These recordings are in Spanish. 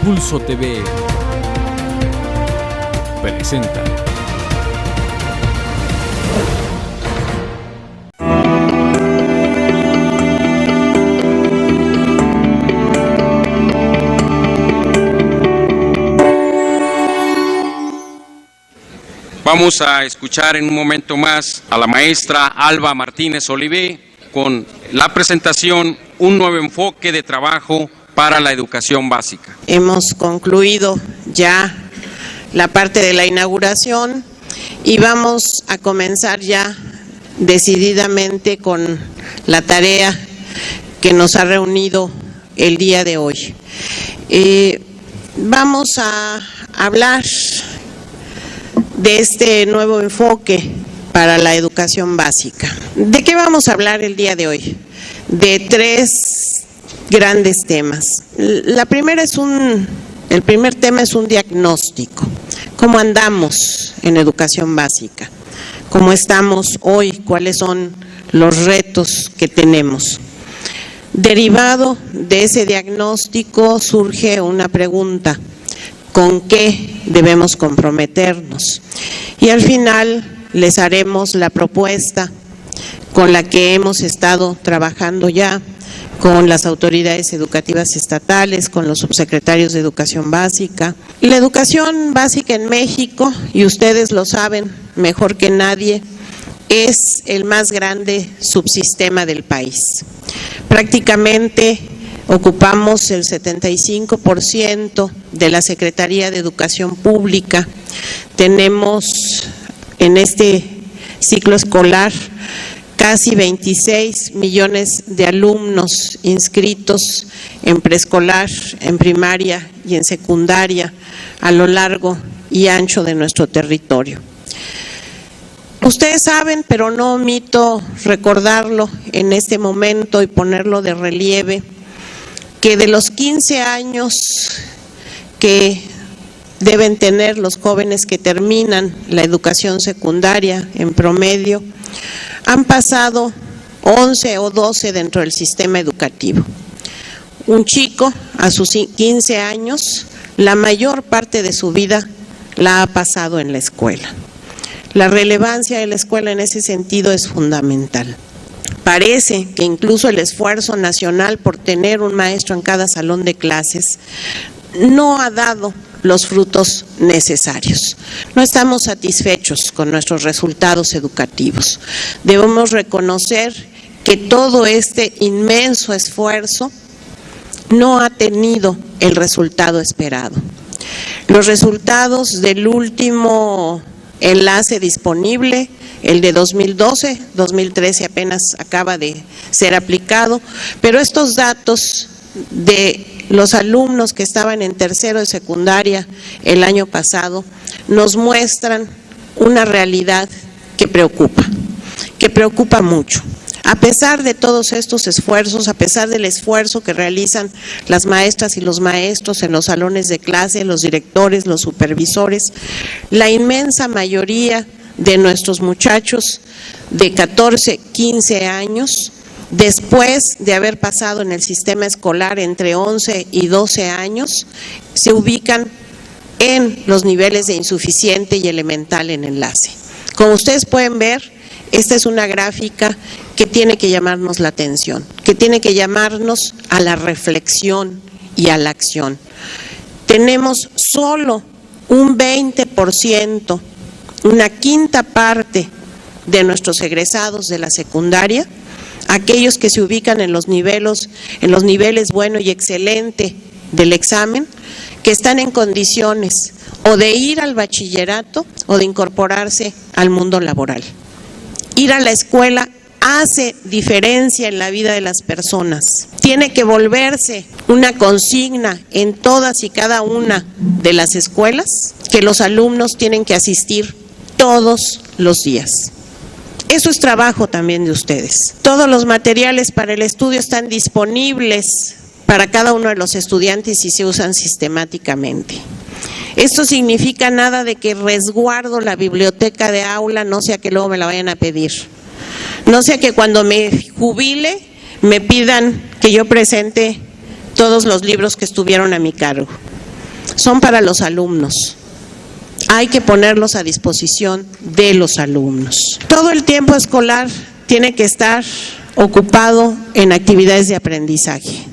Impulso TV presenta. Vamos a escuchar en un momento más a la maestra Alba Martínez Olivé con la presentación Un nuevo enfoque de trabajo para la educación básica. Hemos concluido ya la parte de la inauguración y vamos a comenzar ya decididamente con la tarea que nos ha reunido el día de hoy. Vamos a hablar de este nuevo enfoque para la educación básica. ¿De qué vamos a hablar el día de hoy? De tres grandes temas. El primer tema es un diagnóstico. ¿Cómo andamos en educación básica? ¿Cómo estamos hoy? ¿Cuáles son los retos que tenemos? Derivado de ese diagnóstico surge una pregunta: ¿con qué debemos comprometernos? Y al final les haremos la propuesta con la que hemos estado trabajando ya con las autoridades educativas estatales, con los subsecretarios de Educación Básica. La educación básica en México, y ustedes lo saben mejor que nadie, es el más grande subsistema del país. Prácticamente ocupamos el 75% de la Secretaría de Educación Pública. Tenemos en este ciclo escolar casi 26 millones de alumnos inscritos en preescolar, en primaria y en secundaria a lo largo y ancho de nuestro territorio. Ustedes saben, pero no omito recordarlo en este momento y ponerlo de relieve, que de los 15 años que deben tener los jóvenes que terminan la educación secundaria en promedio, han pasado 11 o 12 dentro del sistema educativo. Un chico a sus 15 años, la mayor parte de su vida la ha pasado en la escuela. La relevancia de la escuela en ese sentido es fundamental. Parece que incluso el esfuerzo nacional por tener un maestro en cada salón de clases no ha dado los frutos necesarios. No estamos satisfechos con nuestros resultados educativos. Debemos reconocer que todo este inmenso esfuerzo no ha tenido el resultado esperado. Los resultados del último enlace disponible, el de 2012, 2013 apenas acaba de ser aplicado, pero estos datos de los alumnos que estaban en tercero de secundaria el año pasado nos muestran una realidad que preocupa mucho. A pesar de todos estos esfuerzos, a pesar del esfuerzo que realizan las maestras y los maestros en los salones de clase, los directores, los supervisores, la inmensa mayoría de nuestros muchachos de 14, 15 años, después de haber pasado en el sistema escolar entre 11 y 12 años, se ubican en los niveles de insuficiente y elemental en enlace. Como ustedes pueden ver, esta es una gráfica que tiene que llamarnos la atención, que tiene que llamarnos a la reflexión y a la acción. Tenemos solo un 20%, una quinta parte de nuestros egresados de la secundaria, aquellos que se ubican en los niveles bueno y excelente del examen, que están en condiciones o de ir al bachillerato o de incorporarse al mundo laboral. Ir a la escuela hace diferencia en la vida de las personas. Tiene que volverse una consigna en todas y cada una de las escuelas que los alumnos tienen que asistir todos los días. Eso es trabajo también de ustedes. Todos los materiales para el estudio están disponibles para cada uno de los estudiantes y se usan sistemáticamente. Esto significa nada de que resguardo la biblioteca de aula, no sea que luego me la vayan a pedir. No sea que cuando me jubile me pidan que yo presente todos los libros que estuvieron a mi cargo. son para los alumnos. Hay que ponerlos a disposición de los alumnos. Todo el tiempo escolar tiene que estar ocupado en actividades de aprendizaje.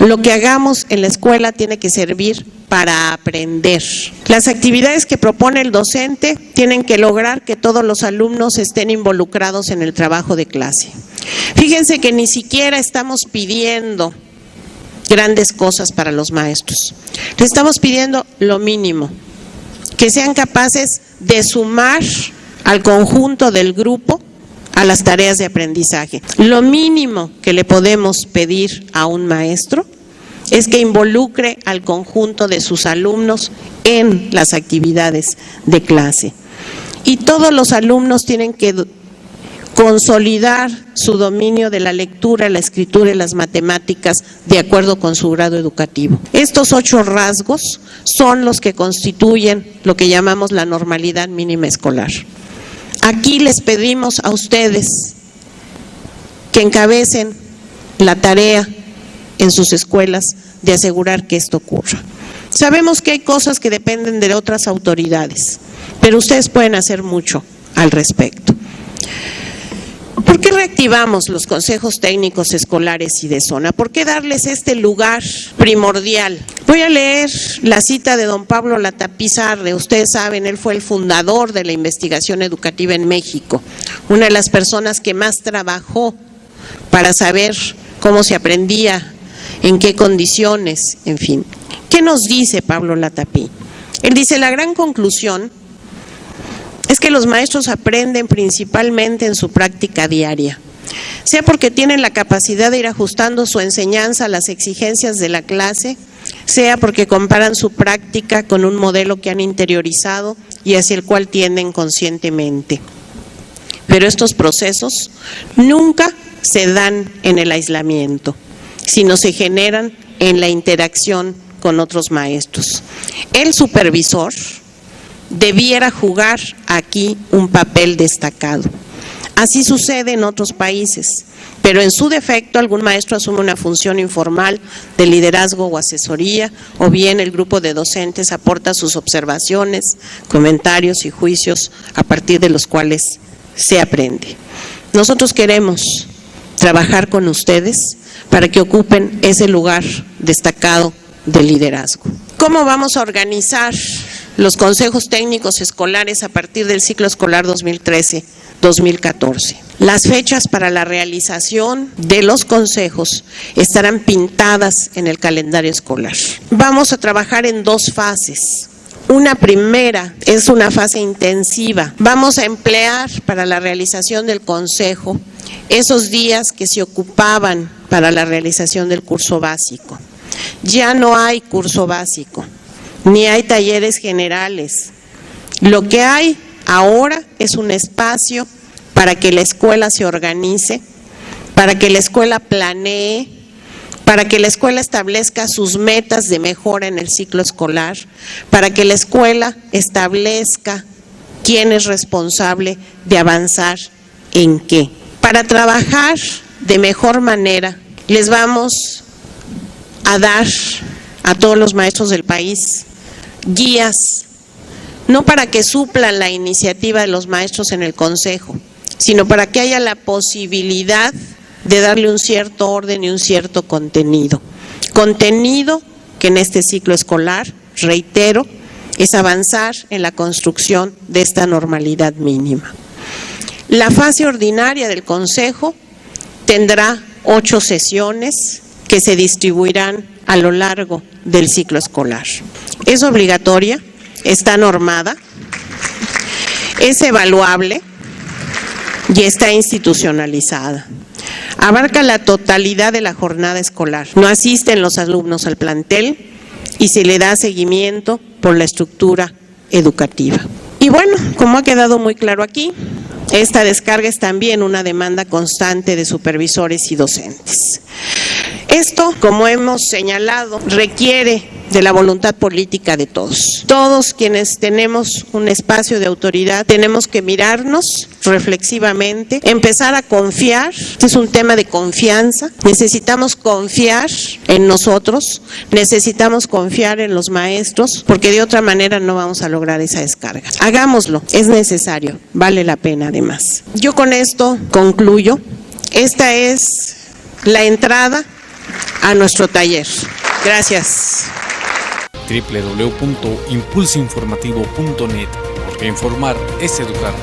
Lo que hagamos en la escuela tiene que servir para aprender. Las actividades que propone el docente tienen que lograr que todos los alumnos estén involucrados en el trabajo de clase. Fíjense que ni siquiera estamos pidiendo grandes cosas para los maestros. Le estamos pidiendo lo mínimo, que sean capaces de sumar al conjunto del grupo a las tareas de aprendizaje. Lo mínimo que le podemos pedir a un maestro es que involucre al conjunto de sus alumnos en las actividades de clase. Y todos los alumnos tienen que consolidar su dominio de la lectura, la escritura y las matemáticas de acuerdo con su grado educativo. Estos 8 rasgos son los que constituyen lo que llamamos la normalidad mínima escolar. Aquí les pedimos a ustedes que encabecen la tarea en sus escuelas de asegurar que esto ocurra. Sabemos que hay cosas que dependen de otras autoridades, pero ustedes pueden hacer mucho al respecto. ¿Por qué reactivamos los consejos técnicos escolares y de zona? ¿Por qué darles este lugar primordial? Voy a leer la cita de don Pablo Latapizarre. Ustedes saben, él fue el fundador de la investigación educativa en México, una de las personas que más trabajó para saber cómo se aprendía, en qué condiciones, en fin. ¿Qué nos dice Pablo Latapí? Él dice, la gran conclusión es que los maestros aprenden principalmente en su práctica diaria, sea porque tienen la capacidad de ir ajustando su enseñanza a las exigencias de la clase, sea porque comparan su práctica con un modelo que han interiorizado y hacia el cual tienden conscientemente. Pero estos procesos nunca se dan en el aislamiento, sino se generan en la interacción con otros maestros. El supervisor debiera jugar aquí un papel destacado. Así sucede en otros países, pero en su defecto algún maestro asume una función informal de liderazgo o asesoría, o bien el grupo de docentes aporta sus observaciones, comentarios y juicios a partir de los cuales se aprende. Nosotros queremos trabajar con ustedes para que ocupen ese lugar destacado de liderazgo. ¿Cómo vamos a organizar los consejos técnicos escolares a partir del ciclo escolar 2013-2014? Las fechas para la realización de los consejos estarán pintadas en el calendario escolar. Vamos a trabajar en 2 fases. Una primera es una fase intensiva. Vamos a emplear para la realización del consejo esos días que se ocupaban para la realización del curso básico. Ya no hay curso básico, ni hay talleres generales. Lo que hay ahora es un espacio para que la escuela se organice, para que la escuela planee, para que la escuela establezca sus metas de mejora en el ciclo escolar, para que la escuela establezca quién es responsable de avanzar en qué. Para trabajar de mejor manera, les vamos a dar a todos los maestros del país guías, no para que suplan la iniciativa de los maestros en el consejo, sino para que haya la posibilidad de darle un cierto orden y un cierto contenido. Contenido que en este ciclo escolar, reitero, es avanzar en la construcción de esta normalidad mínima. La fase ordinaria del consejo tendrá 8 sesiones que se distribuirán a lo largo del ciclo escolar. Es obligatoria, está normada, es evaluable y está institucionalizada. Abarca la totalidad de la jornada escolar. No asisten los alumnos al plantel y se le da seguimiento por la estructura educativa. Y bueno, como ha quedado muy claro aquí, esta descarga es también una demanda constante de supervisores y docentes. Esto, como hemos señalado, requiere de la voluntad política de todos. Todos quienes tenemos un espacio de autoridad tenemos que mirarnos reflexivamente, empezar a confiar. Este es un tema de confianza. Necesitamos confiar en nosotros, necesitamos confiar en los maestros, porque de otra manera no vamos a lograr esa descarga. Hagámoslo, es necesario, vale la pena además. Yo con esto concluyo. Esta es la entrada a nuestro taller. Gracias. www.impulsoinformativo.net, porque informar es educar.